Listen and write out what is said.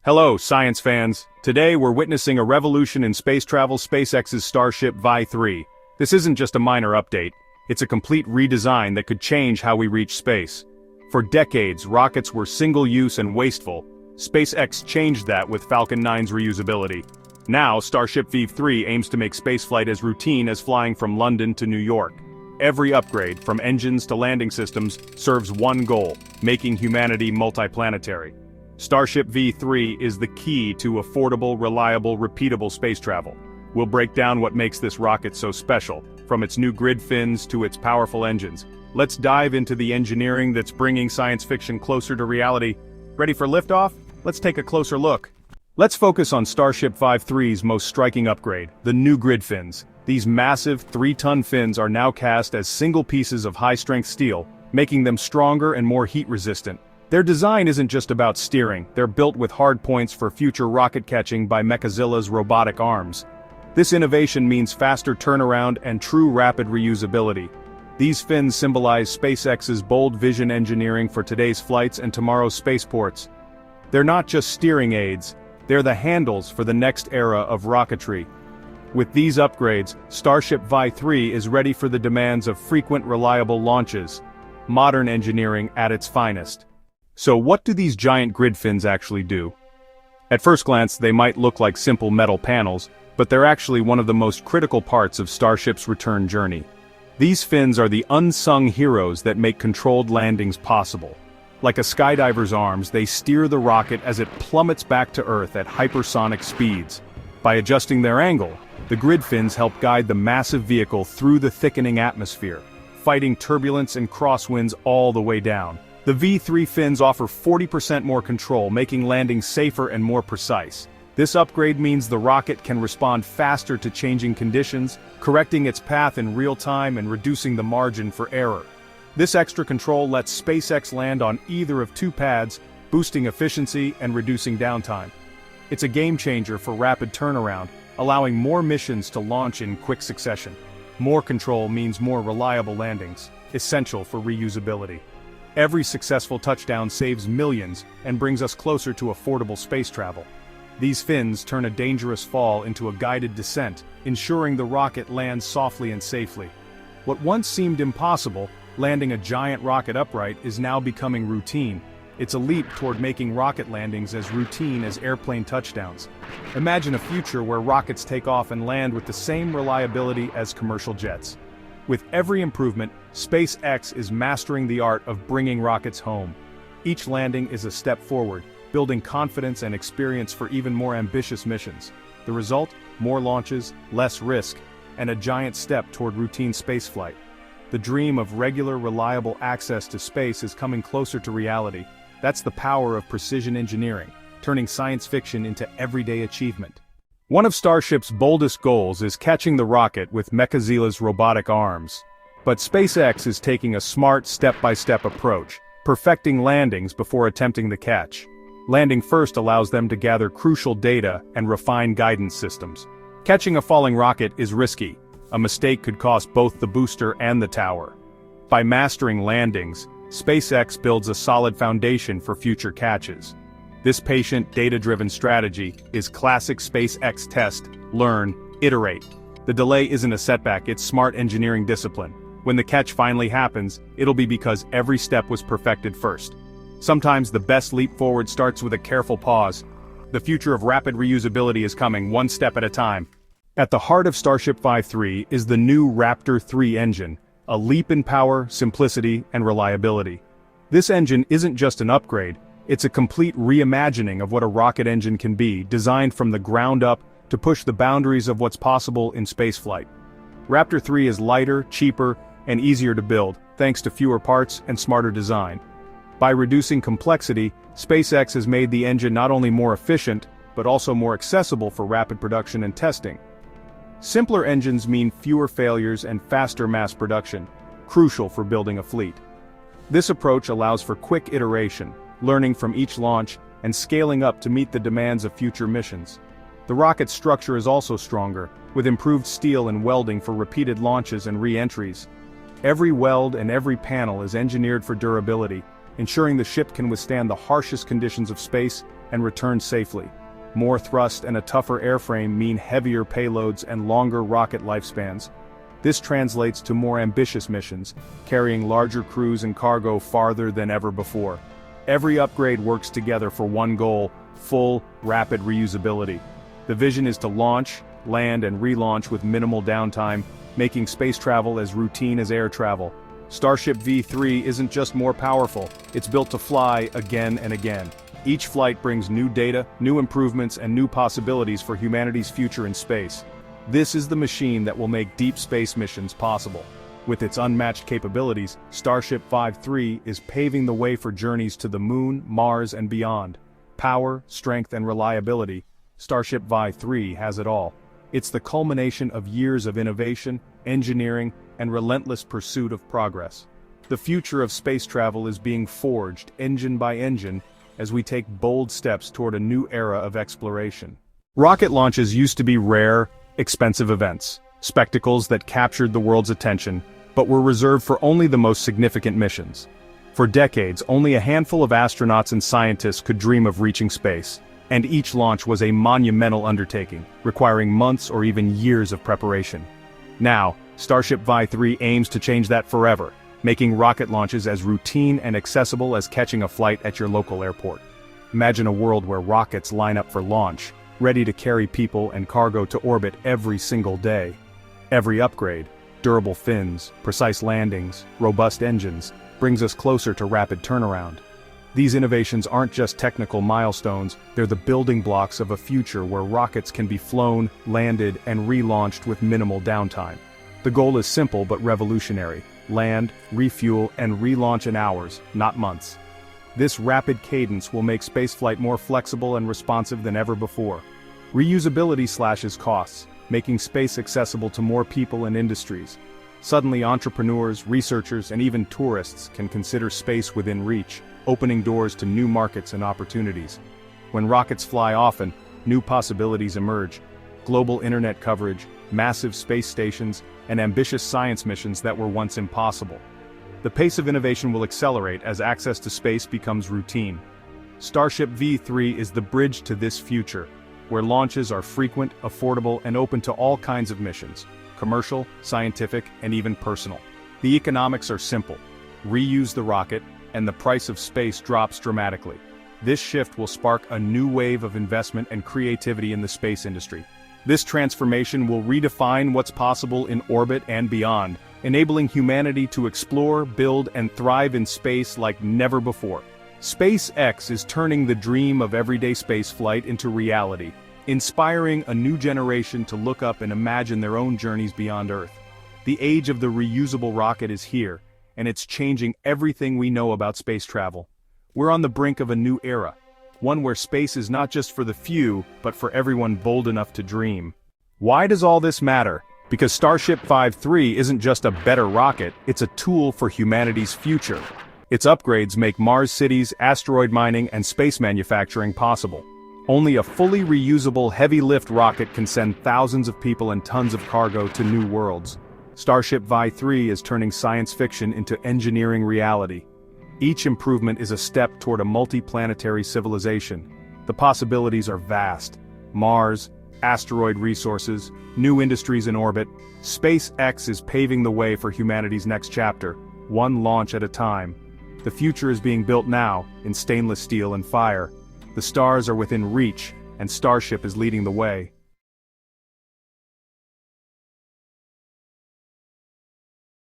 Hello, science fans. Today we're witnessing a revolution in space travel, SpaceX's Starship V3. This isn't just a minor update, it's a complete redesign that could change how we reach space. For decades, rockets were single-use and wasteful. SpaceX changed that with Falcon 9's reusability. Now, Starship V3 aims to make spaceflight as routine as flying from London to New York. Every upgrade, from engines to landing systems, serves one goal: making humanity multiplanetary. Starship V3 is the key to affordable, reliable, repeatable space travel. We'll break down what makes this rocket so special, from its new grid fins to its powerful engines. Let's dive into the engineering that's bringing science fiction closer to reality. Ready for liftoff? Let's take a closer look. Let's focus on Starship V3's most striking upgrade, the new grid fins. These massive 3-ton fins are now cast as single pieces of high-strength steel, making them stronger and more heat-resistant. Their design isn't just about steering, they're built with hard points for future rocket catching by Mechazilla's robotic arms. This innovation means faster turnaround and true rapid reusability. These fins symbolize SpaceX's bold vision engineering for today's flights and tomorrow's spaceports. They're not just steering aids, they're the handles for the next era of rocketry. With these upgrades, Starship V3 is ready for the demands of frequent, reliable launches. Modern engineering at its finest. So what do these giant grid fins actually do? At first glance, they might look like simple metal panels, but they're actually one of the most critical parts of Starship's return journey. These fins are the unsung heroes that make controlled landings possible. Like a skydiver's arms, they steer the rocket as it plummets back to Earth at hypersonic speeds. By adjusting their angle, the grid fins help guide the massive vehicle through the thickening atmosphere, fighting turbulence and crosswinds all the way down. The V3 fins offer 40% more control, making landing safer and more precise. This upgrade means the rocket can respond faster to changing conditions, correcting its path in real time and reducing the margin for error. This extra control lets SpaceX land on either of two pads, boosting efficiency and reducing downtime. It's a game changer for rapid turnaround, allowing more missions to launch in quick succession. More control means more reliable landings, essential for reusability. Every successful touchdown saves millions and brings us closer to affordable space travel. These fins turn a dangerous fall into a guided descent, ensuring the rocket lands softly and safely. What once seemed impossible, landing a giant rocket upright, is now becoming routine. It's a leap toward making rocket landings as routine as airplane touchdowns. Imagine a future where rockets take off and land with the same reliability as commercial jets. With every improvement, SpaceX is mastering the art of bringing rockets home. Each landing is a step forward, building confidence and experience for even more ambitious missions. The result? More launches, less risk, and a giant step toward routine spaceflight. The dream of regular, reliable access to space is coming closer to reality. That's the power of precision engineering, turning science fiction into everyday achievement. One of Starship's boldest goals is catching the rocket with Mechazilla's robotic arms. But SpaceX is taking a smart, step-by-step approach, perfecting landings before attempting the catch. Landing first allows them to gather crucial data and refine guidance systems. Catching a falling rocket is risky. A mistake could cost both the booster and the tower. By mastering landings, SpaceX builds a solid foundation for future catches. This patient, data-driven strategy is classic SpaceX: test, learn, iterate. The delay isn't a setback, it's smart engineering discipline. When the catch finally happens, it'll be because every step was perfected first. Sometimes the best leap forward starts with a careful pause. The future of rapid reusability is coming, one step at a time. At the heart of Starship V3 is the new Raptor 3 engine, a leap in power, simplicity, and reliability. This engine isn't just an upgrade, it's a complete reimagining of what a rocket engine can be, designed from the ground up to push the boundaries of what's possible in spaceflight. Raptor 3 is lighter, cheaper, and easier to build, thanks to fewer parts and smarter design. By reducing complexity, SpaceX has made the engine not only more efficient, but also more accessible for rapid production and testing. Simpler engines mean fewer failures and faster mass production, crucial for building a fleet. This approach allows for quick iteration, learning from each launch, and scaling up to meet the demands of future missions. The rocket's structure is also stronger, with improved steel and welding for repeated launches and re-entries. Every weld and every panel is engineered for durability, ensuring the ship can withstand the harshest conditions of space and return safely. More thrust and a tougher airframe mean heavier payloads and longer rocket lifespans. This translates to more ambitious missions, carrying larger crews and cargo farther than ever before. Every upgrade works together for one goal: full, rapid reusability. The vision is to launch, land and relaunch with minimal downtime, making space travel as routine as air travel. Starship V3 isn't just more powerful, it's built to fly again and again. Each flight brings new data, new improvements and new possibilities for humanity's future in space. This is the machine that will make deep space missions possible. With its unmatched capabilities, Starship V3 is paving the way for journeys to the Moon, Mars and beyond. Power, strength and reliability, Starship V3 has it all. It's the culmination of years of innovation, engineering, and relentless pursuit of progress. The future of space travel is being forged, engine by engine, as we take bold steps toward a new era of exploration. Rocket launches used to be rare, expensive events, spectacles that captured the world's attention, but were reserved for only the most significant missions. For decades, only a handful of astronauts and scientists could dream of reaching space, and each launch was a monumental undertaking, requiring months or even years of preparation. Now, Starship V3 aims to change that forever, making rocket launches as routine and accessible as catching a flight at your local airport. Imagine a world where rockets line up for launch, ready to carry people and cargo to orbit every single day. Every upgrade, durable fins, precise landings, robust engines, brings us closer to rapid turnaround. These innovations aren't just technical milestones, they're the building blocks of a future where rockets can be flown, landed, and relaunched with minimal downtime. The goal is simple but revolutionary: land, refuel, and relaunch in hours, not months. This rapid cadence will make spaceflight more flexible and responsive than ever before. Reusability slashes costs, making space accessible to more people and industries. Suddenly entrepreneurs, researchers, and even tourists can consider space within reach, opening doors to new markets and opportunities. When rockets fly often, new possibilities emerge. Global internet coverage, massive space stations, and ambitious science missions that were once impossible. The pace of innovation will accelerate as access to space becomes routine. Starship V3 is the bridge to this future, where launches are frequent, affordable, and open to all kinds of missions: commercial, scientific, and even personal. The economics are simple: reuse the rocket, and the price of space drops dramatically. This shift will spark a new wave of investment and creativity in the space industry. This transformation will redefine what's possible in orbit and beyond, enabling humanity to explore, build, and thrive in space like never before. SpaceX is turning the dream of everyday spaceflight into reality, inspiring a new generation to look up and imagine their own journeys beyond Earth. The age of the reusable rocket is here, and it's changing everything we know about space travel. We're on the brink of a new era, one where space is not just for the few, but for everyone bold enough to dream. Why does all this matter? Because Starship V3 isn't just a better rocket, it's a tool for humanity's future. Its upgrades make Mars cities, asteroid mining, and space manufacturing possible. Only a fully reusable heavy-lift rocket can send thousands of people and tons of cargo to new worlds. Starship V3 is turning science fiction into engineering reality. Each improvement is a step toward a multi-planetary civilization. The possibilities are vast. Mars, asteroid resources, new industries in orbit. SpaceX is paving the way for humanity's next chapter, one launch at a time. The future is being built now, in stainless steel and fire. The stars are within reach, and Starship is leading the way.